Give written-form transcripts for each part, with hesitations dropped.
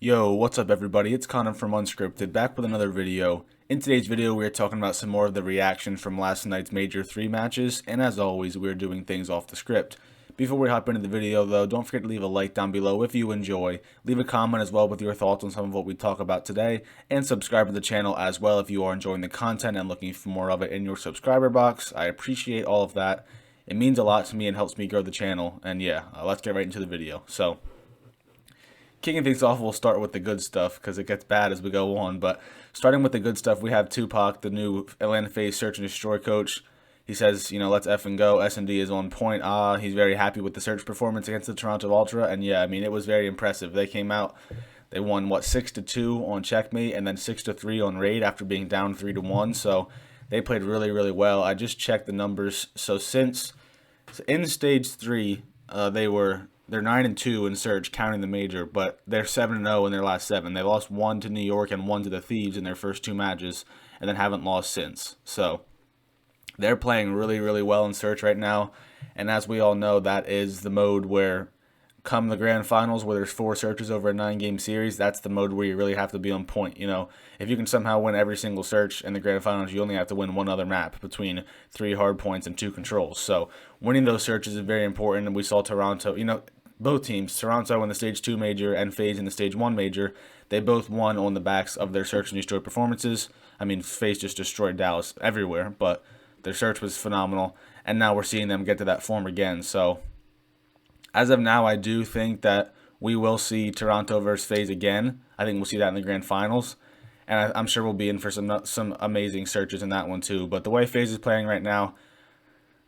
Yo, what's up everybody? It's Connor from Unscripted, back with another video. In today's video, we are talking about some more of the reactions from last night's Major 3 matches, and as always, we are doing things off the script. Before we hop into the video though, don't forget to leave a like down below if you enjoy, leave a comment as well with your thoughts on some of what we talk about today, and subscribe to the channel as well if you are enjoying the content and looking for more of it in your subscriber box. I appreciate all of that. It means a lot to me and helps me grow the channel, and yeah, let's get right into the video. So, kicking things off, we'll start with the good stuff because it gets bad as we go on. But starting with the good stuff, we have Tupac, the new Atlanta FaZe Search and Destroy coach. He says, let's F and go. S&D is on point. He's very happy with the Search performance against the Toronto Ultra. And yeah, I mean, it was very impressive. They came out, they won, 6-2 on Checkmate and then 6-3 on Raid after being down 3-1. So they played really, really well. I just checked the numbers. So in stage 3, they're 9-2 in Search, counting the major, but they're 7-0 in their last 7. They lost 1 to New York and 1 to the Thieves in their first 2 matches, and then haven't lost since. So they're playing really, really well in Search right now, and as we all know, that is the mode where, come the grand finals, where there's 4 searches over a 9-game series, that's the mode where you really have to be on point. If you can somehow win every single search in the grand finals, you only have to win one other map between 3 hard points and 2 controls. So winning those searches is very important, and we saw Toronto, both teams, Toronto in the Stage 2 Major and FaZe in the Stage 1 Major, they both won on the backs of their Search and Destroy performances. I mean, FaZe just destroyed Dallas everywhere, but their Search was phenomenal, and now we're seeing them get to that form again. So, as of now, I do think that we will see Toronto versus FaZe again. I think we'll see that in the Grand Finals, and I'm sure we'll be in for some amazing searches in that one too. But the way FaZe is playing right now,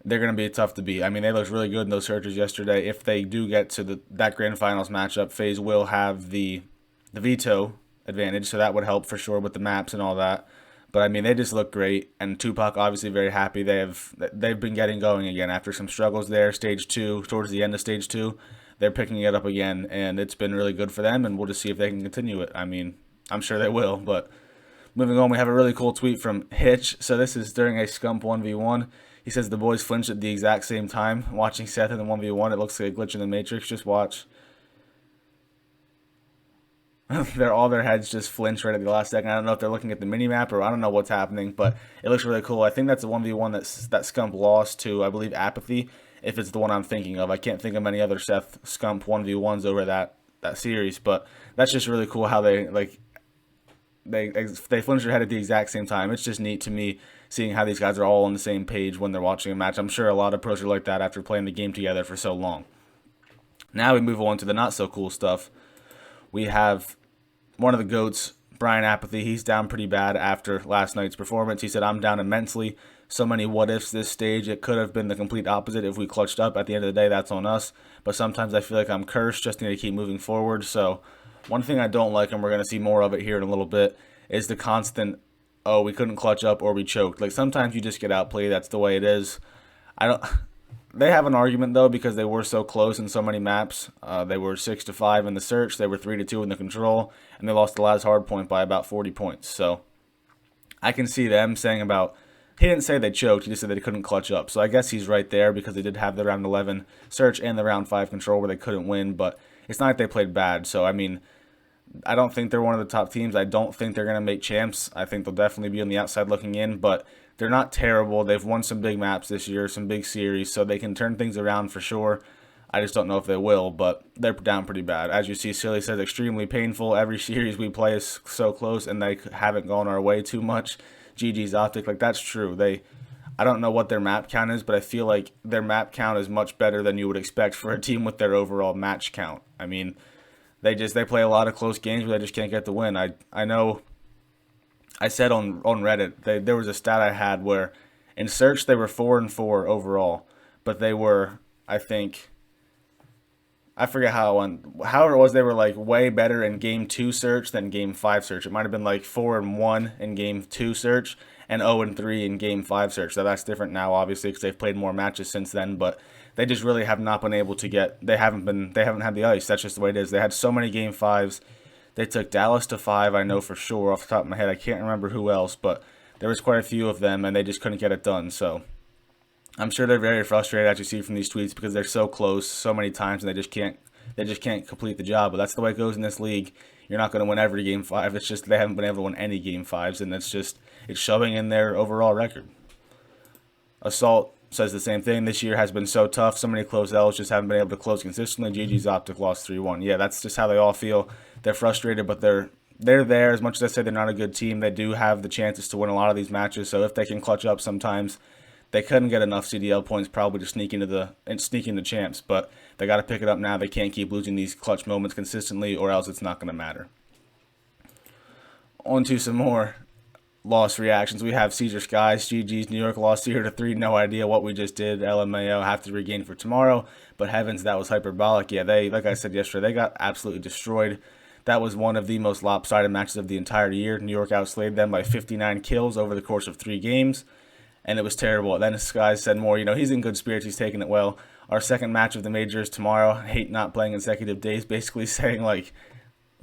they're going to be tough to beat. I mean, they looked really good in those searches yesterday. If they do get to that Grand Finals matchup, FaZe will have the veto advantage, so that would help for sure with the maps and all that. But I mean, they just look great, and Tupac obviously very happy. They've been getting going again after some struggles there. Stage 2, towards the end of Stage 2, they're picking it up again, and it's been really good for them. And we'll just see if they can continue it. I mean, I'm sure they will. But moving on, we have a really cool tweet from Hitch. So this is during a Scump 1v1. He says the boys flinched at the exact same time. Watching Seth in the 1v1, it looks like a glitch in the Matrix. Just watch. All their heads just flinch right at the last second. I don't know if they're looking at the mini-map or I don't know what's happening, but it looks really cool. I think that's a 1v1 that Scump lost to, I believe, Apathy, if it's the one I'm thinking of. I can't think of any other Seth Scump 1v1s over that series, but that's just really cool how they flinch their head at the exact same time. It's just neat to me seeing how these guys are all on the same page when they're watching a match. I'm sure a lot of pros are like that after playing the game together for so long. Now we move on to the not so cool stuff. We have one of the GOATs, Brian Apathy. He's down pretty bad after last night's performance. He said, "I'm down immensely. So many what ifs this stage. It could have been the complete opposite if we clutched up. At the end of the day, that's on us. But sometimes I feel like I'm cursed. Just need to keep moving forward." So one thing I don't like, and we're going to see more of it here in a little bit, is the constant, "Oh, we couldn't clutch up or we choked." Like, sometimes you just get outplayed. That's the way it is. I don't. They have an argument though because they were so close in so many maps. They were 6-5 in the search. They were 3-2 in the control, and they lost the last hard point by about 40 points. So I can see them saying about. He didn't say they choked. He just said they couldn't clutch up. So I guess he's right there because they did have the round 11 search and the round 5 control where they couldn't win. But it's not like they played bad. So I mean, I don't think they're one of the top teams. I don't think they're going to make champs. I think they'll definitely be on the outside looking in, but they're not terrible. They've won some big maps this year, some big series, so they can turn things around for sure. I just don't know if they will, but they're down pretty bad. As you see, Silly says extremely painful. Every series we play is so close, and they haven't gone our way too much. GG's Optic, that's true. I don't know what their map count is, but I feel like their map count is much better than you would expect for a team with their overall match count. I mean, they play a lot of close games, but they just can't get the win. I know. I said on Reddit there was a stat I had where in search they were 4-4 overall, but they were, I forget however it was, they were like way better in game 2 search than game 5 search. It might have been like 4-1 in game 2 search and 0-3 in game 5 search. So that's different now, obviously, because they've played more matches since then, but they just really have not been able to they haven't had the ice. That's just the way it is. They had so many game 5s. They took Dallas to 5, I know for sure off the top of my head. I can't remember who else, but there was quite a few of them, and they just couldn't get it done. So I'm sure they're very frustrated, as you see from these tweets, because they're so close so many times, and they just can't complete the job. But that's the way it goes in this league. You're not going to win every game 5. It's just they haven't been able to win any game 5s, and it's showing in their overall record. Assault says the same thing. This year has been so tough. So many close L's, just haven't been able to close consistently. GG's Optic lost 3-1. Yeah, that's just how they all feel. They're frustrated, but they're there. As much as I say they're not a good team, they do have the chances to win a lot of these matches. So if they can clutch up sometimes, they couldn't get enough CDL points probably to sneak into the champs. But they got to pick it up now. They can't keep losing these clutch moments consistently, or else it's not going to matter. On to some more loss reactions. We have Caesar Skies, GG's, New York lost 0-3. No idea what we just did. LMAO have to regain for tomorrow. But heavens, that was hyperbolic. Yeah, like I said yesterday, they got absolutely destroyed. That was one of the most lopsided matches of the entire year. New York outslayed them by 59 kills over the course of 3 games. And it was terrible. Then Skies said more, he's in good spirits. He's taking it well. Our second match of the majors tomorrow. Hate not playing consecutive days. Basically saying, like,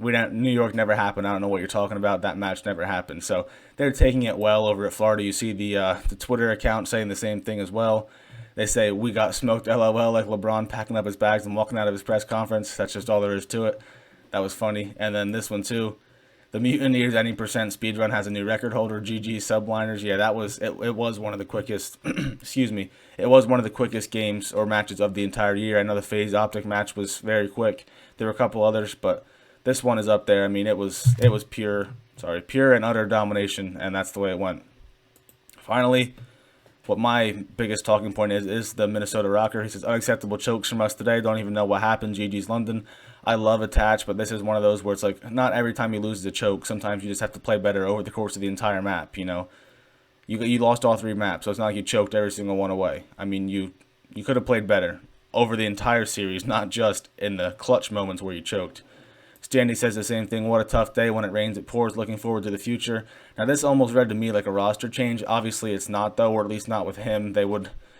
New York never happened. I don't know what you're talking about. That match never happened. So they're taking it well over at Florida. You see the Twitter account saying the same thing as well. They say, we got smoked, LOL, like LeBron packing up his bags and walking out of his press conference. That's just all there is to it. That was funny. And then this one too. The Mutineers any percent speedrun has a new record holder. GG subliners. Yeah, that was it was one of the quickest excuse me. It was one of the quickest games or matches of the entire year. I know the FaZe Optic match was very quick. There were a couple others, but this one is up there. I mean, it was pure and utter domination, and that's the way it went. Finally, what my biggest talking point is the Minnesota ROKKR. He says, unacceptable chokes from us today. Don't even know what happened. GG's London. I love Attach, but this is one of those where it's like, not every time you lose a choke. Sometimes you just have to play better over the course of the entire map, You lost all 3 maps, so it's not like you choked every single one away. I mean, you could have played better over the entire series, not just in the clutch moments where you choked. Standy says the same thing. What a tough day. When it rains, it pours. Looking forward to the future. Now, this almost read to me like a roster change. Obviously, it's not, though, or at least not with him.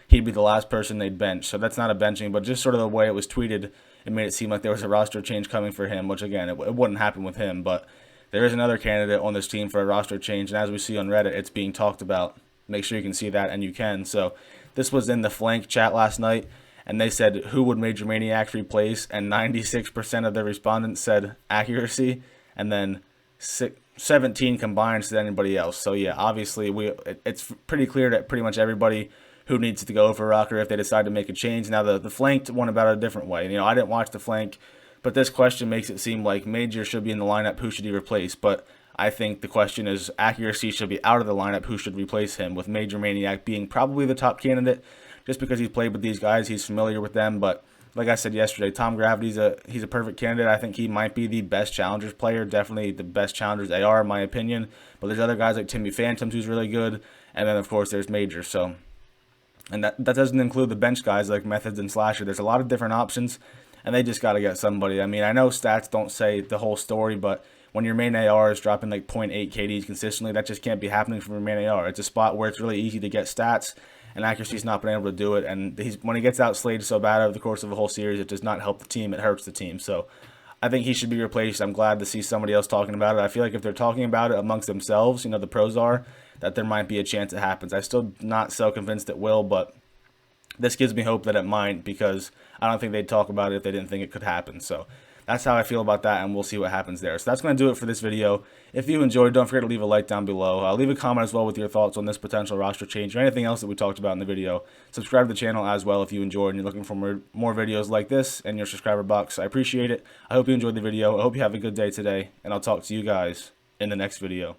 He'd be the last person they'd bench. So that's not a benching, but just sort of the way it was tweeted, it made it seem like there was a roster change coming for him, which, again, it wouldn't happen with him. But there is another candidate on this team for a roster change, and as we see on Reddit, it's being talked about. Make sure you can see that, and you can. So this was in the Flank chat last night. And they said, who would Major Maniacs replace? And 96% of the respondents said accuracy. And then 17 combined said anybody else. So, yeah, obviously, it's pretty clear that pretty much everybody who needs to go for ROKKR if they decide to make a change. Now, the Flanked went about it a different way. I didn't watch the Flank, but this question makes it seem like Major should be in the lineup. Who should he replace? But I think the question is accuracy should be out of the lineup. Who should replace him? With Major Maniac being probably the top candidate. Just because he's played with these guys, he's familiar with them. But like I said yesterday, Tom Gravity's he's a perfect candidate. I think he might be the best Challengers player, definitely the best Challengers AR in my opinion. But there's other guys like Timmy Phantoms who's really good, and then of course there's Major. So, and that doesn't include the bench guys like Methods and Slasher. There's a lot of different options, and they just got to get somebody. I mean, I know stats don't say the whole story, but when your main AR is dropping like 0.8 KDs consistently, that just can't be happening from your main AR. It's a spot where it's really easy to get stats. And accuracy's not been able to do it. And when he gets outslayed so bad over the course of a whole series, it does not help the team. It hurts the team. So I think he should be replaced. I'm glad to see somebody else talking about it. I feel like if they're talking about it amongst themselves, the pros are, that there might be a chance it happens. I'm still not so convinced it will, but this gives me hope that it might, because I don't think they'd talk about it if they didn't think it could happen. So that's how I feel about that, and we'll see what happens there. So that's going to do it for this video. If you enjoyed, don't forget to leave a like down below. Leave a comment as well with your thoughts on this potential roster change or anything else that we talked about in the video. Subscribe to the channel as well if you enjoyed and you're looking for more videos like this in your subscriber box. I appreciate it. I hope you enjoyed the video. I hope you have a good day today, and I'll talk to you guys in the next video.